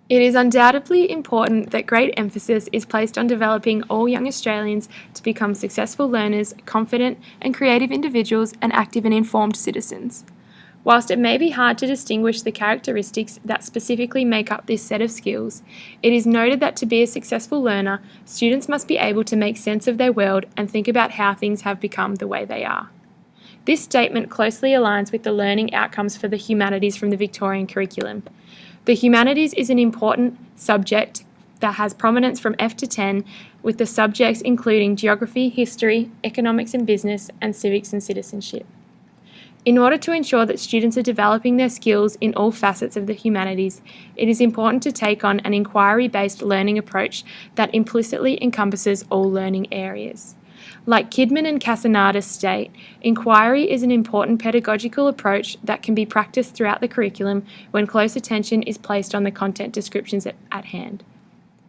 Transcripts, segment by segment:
It is undoubtedly important that great emphasis is placed on developing all young Australians to become successful learners, confident and creative individuals, and active and informed citizens. Whilst it may be hard to distinguish the characteristics that specifically make up this set of skills, it is noted that to be a successful learner, students must be able to make sense of their world and think about how things have become the way they are. This statement closely aligns with the learning outcomes for the humanities from the Victorian curriculum. The humanities is an important subject that has prominence from F to 10, with the subjects including geography, history, economics and business, and civics and citizenship. In order to ensure that students are developing their skills in all facets of the humanities, it is important to take on an inquiry-based learning approach that implicitly encompasses all learning areas. Like Kidman and Casanata state, inquiry is an important pedagogical approach that can be practiced throughout the curriculum when close attention is placed on the content descriptions at hand.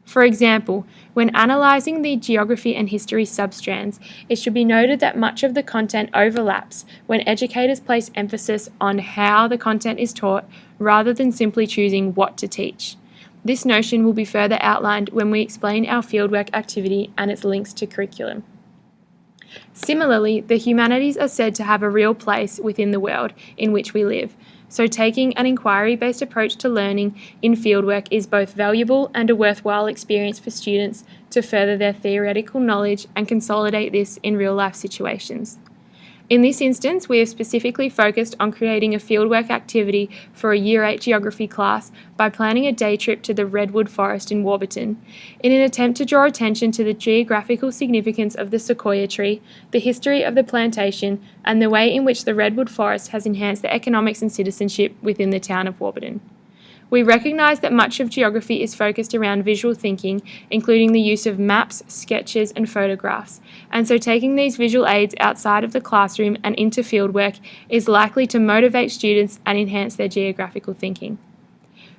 For example, when analysing the geography and history substrands, it should be noted that much of the content overlaps when educators place emphasis on how the content is taught rather than simply choosing what to teach. This notion will be further outlined when we explain our fieldwork activity and its links to curriculum. Similarly, the humanities are said to have a real place within the world in which we live, so taking an inquiry-based approach to learning in fieldwork is both valuable and a worthwhile experience for students to further their theoretical knowledge and consolidate this in real-life situations. In this instance, we have specifically focused on creating a fieldwork activity for a Year 8 geography class by planning a day trip to the Redwood forest in Warburton, in an attempt to draw attention to the geographical significance of the sequoia tree, the history of the plantation, and the way in which the Redwood forest has enhanced the economics and citizenship within the town of Warburton. We recognise that much of geography is focused around visual thinking, including the use of maps, sketches and photographs, and so taking these visual aids outside of the classroom and into fieldwork is likely to motivate students and enhance their geographical thinking.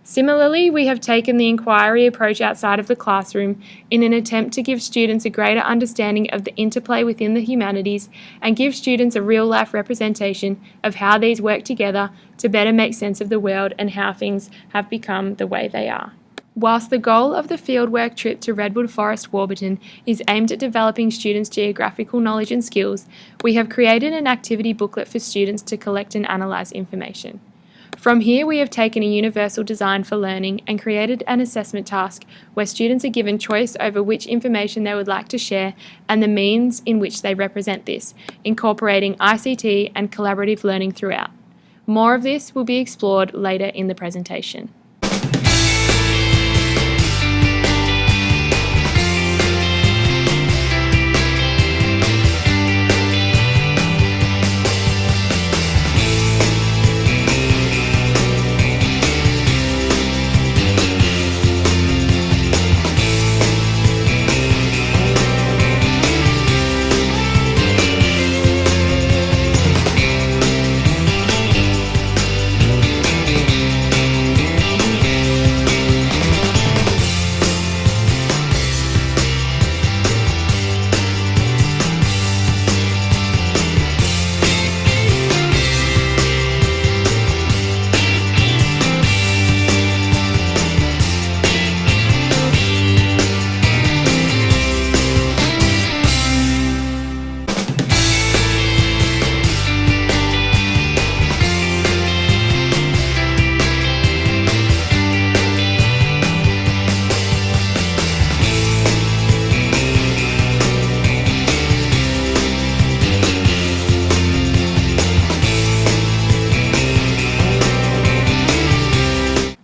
Similarly, we have taken the inquiry approach outside of the classroom in an attempt to give students a greater understanding of the interplay within the humanities and give students a real-life representation of how these work together to better make sense of the world and how things have become the way they are. Whilst the goal of the fieldwork trip to Redwood Forest Warburton is aimed at developing students' geographical knowledge and skills, we have created an activity booklet for students to collect and analyse information. From here, we have taken a universal design for learning and created an assessment task where students are given choice over which information they would like to share and the means in which they represent this, incorporating ICT and collaborative learning throughout. More of this will be explored later in the presentation.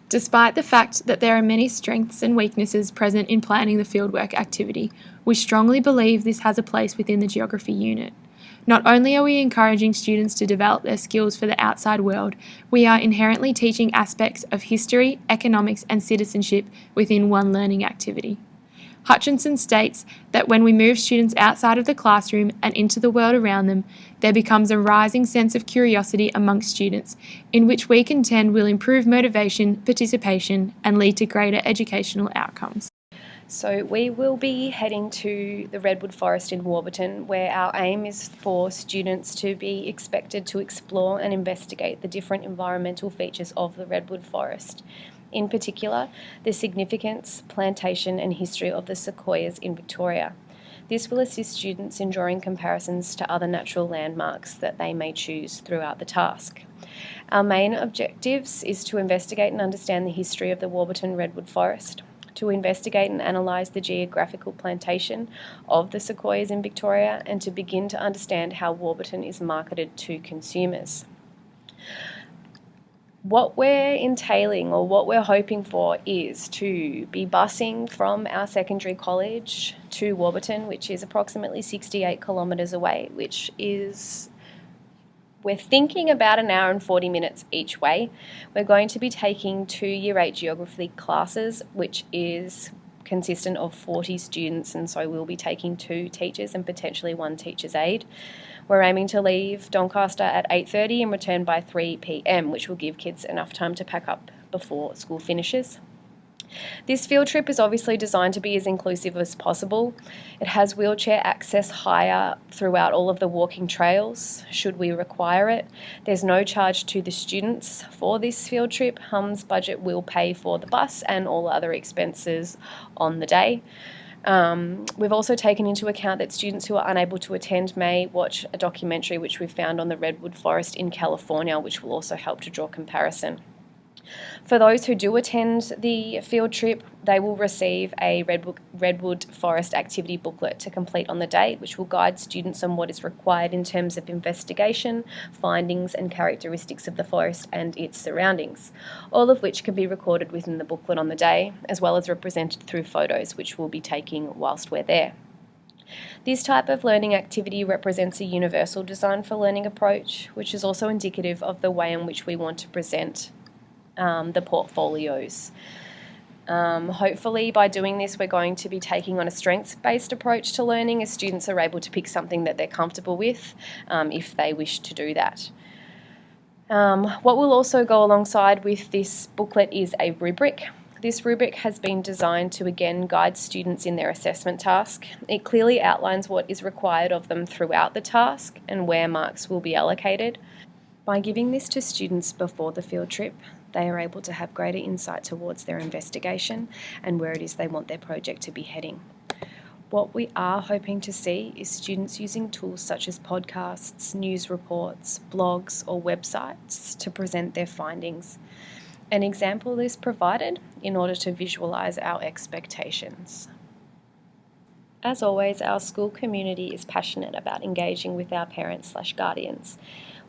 Despite the fact that there are many strengths and weaknesses present in planning the fieldwork activity, we strongly believe this has a place within the geography unit. Not only are we encouraging students to develop their skills for the outside world, we are inherently teaching aspects of history, economics and citizenship within one learning activity. Hutchinson states that when we move students outside of the classroom and into the world around them, there becomes a rising sense of curiosity amongst students, in which we contend will improve motivation, participation, and lead to greater educational outcomes. So we will be heading to the Redwood Forest in Warburton, where our aim is for students to be expected to explore and investigate the different environmental features of the Redwood Forest. in particular the significance, plantation and history of the sequoias in Victoria. This will assist students in drawing comparisons to other natural landmarks that they may choose throughout the task. Our main objectives is to investigate and understand the history of the Warburton Redwood Forest, to investigate and analyse the geographical plantation of the sequoias in Victoria, and to begin to understand how Warburton is marketed to consumers. What we're entailing, or what we're hoping for, is to be busing from our secondary college to Warburton, which is approximately 68 kilometres away, which is, we're thinking about an hour and 40 minutes each way. We're going to be taking 2 Year 8 geography classes, which is consistent of 40 students, and so we'll be taking 2 teachers and potentially 1 teacher's aide. We're aiming to leave Doncaster at 8:30 and return by 3 p.m, which will give kids enough time to pack up before school finishes. This field trip is obviously designed to be as inclusive as possible. It has wheelchair access hire throughout all of the walking trails, should we require it. There's no charge to the students for this field trip. HUM's budget will pay for the bus and all other expenses on the day. We've also taken into account that students who are unable to attend may watch a documentary which we've found on the Redwood Forest in California, which will also help to draw comparison. For those who do attend the field trip, they will receive a Redwood Forest activity booklet to complete on the day, which will guide students on what is required in terms of investigation, findings and characteristics of the forest and its surroundings, all of which can be recorded within the booklet on the day, as well as represented through photos which we'll be taking whilst we're there. This type of learning activity represents a universal design for learning approach, which is also indicative of the way in which we want to present the portfolios. Hopefully by doing this we're going to be taking on a strengths-based approach to learning, as students are able to pick something that they're comfortable with if they wish to do that. What will also go alongside with this booklet is a rubric. This rubric has been designed to again guide students in their assessment task. It clearly outlines what is required of them throughout the task and where marks will be allocated. By giving this to students before the field trip, they are able to have greater insight towards their investigation and where it is they want their project to be heading. What we are hoping to see is students using tools such as podcasts, news reports, blogs or websites to present their findings. An example is provided in order to visualise our expectations. As always, our school community is passionate about engaging with our parents/guardians.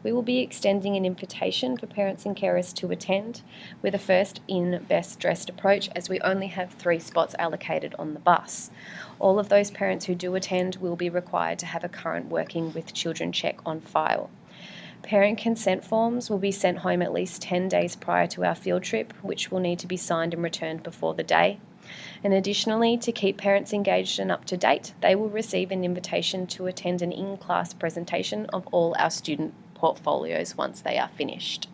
We will be extending an invitation for parents and carers to attend with a first in, best dressed approach, as we only have 3 spots allocated on the bus. All of those parents who do attend will be required to have a current working with children check on file. Parent consent forms will be sent home at least 10 days prior to our field trip, which will need to be signed and returned before the day. And additionally, to keep parents engaged and up to date, they will receive an invitation to attend an in-class presentation of all our student portfolios once they are finished.